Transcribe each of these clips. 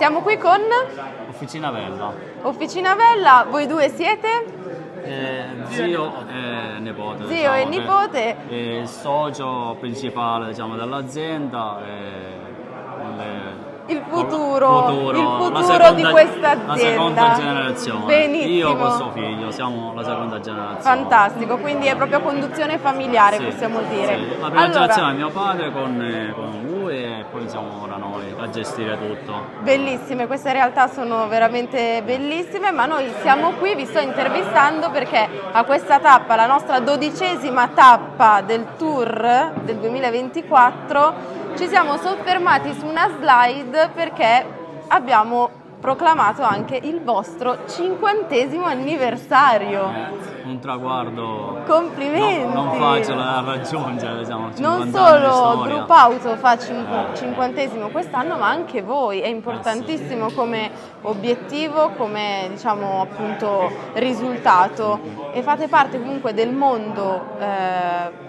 Siamo qui con Officina Vella. Officina Vella, voi due siete? Zio e nipote. Zio e nipote. Il socio principale, diciamo, dell'azienda. Il futuro di questa azienda. La seconda generazione. Benissimo. Io con suo figlio, siamo la seconda generazione. Fantastico, quindi è proprio conduzione familiare, Sì, possiamo dire. sì. La prima generazione è mio padre con lui e poi siamo ora noi a gestire tutto. Bellissime, queste realtà sono veramente bellissime, ma noi siamo qui, vi sto intervistando perché a questa tappa, la nostra 12ª tappa del Tour del 2024, ci siamo soffermati su una slide perché abbiamo proclamato anche il vostro 50° anniversario. Un traguardo Complimenti! non facile da raggiungere, diciamo, 50 Non anni di solo storia. Group Auto fa 50° quest'anno, ma anche voi. È importantissimo come obiettivo, come diciamo appunto risultato, e fate parte comunque del mondo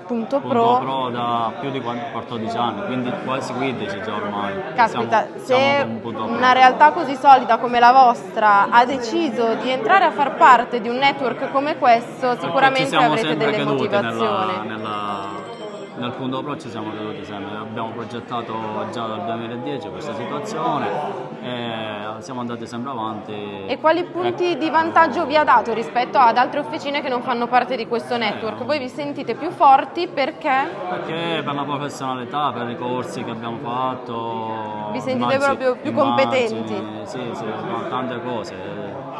Punto Pro da più di 14 anni, quindi quasi 15 già ormai. Caspita, se siamo con Punto Pro. una realtà così solida come la vostra ha deciso di entrare a far parte di un network come questo, sicuramente avrete delle motivazioni. Nel Punto Pro ci siamo creduti sempre, abbiamo progettato già dal 2010 questa situazione e siamo andati sempre avanti. E quali punti di vantaggio vi ha dato rispetto ad altre officine che non fanno parte di questo network? Voi vi sentite più forti perché? Perché per la professionalità, per i corsi che abbiamo fatto. Vi sentite proprio più competenti? Sì, tante cose.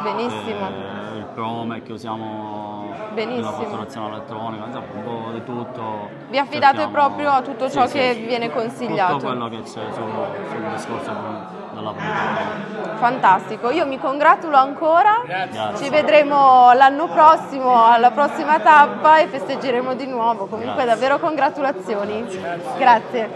Benissimo. Il Promec che usiamo. Benissimo. La fatturazione elettronica, insomma, un po' di tutto. Vi affidate proprio a tutto ciò che viene consigliato? Tutto quello che c'è sul discorso della pubblicità. Fantastico, io mi congratulo ancora. Grazie. Ci vedremo l'anno prossimo alla prossima tappa e festeggeremo di nuovo. Comunque davvero congratulazioni. Grazie.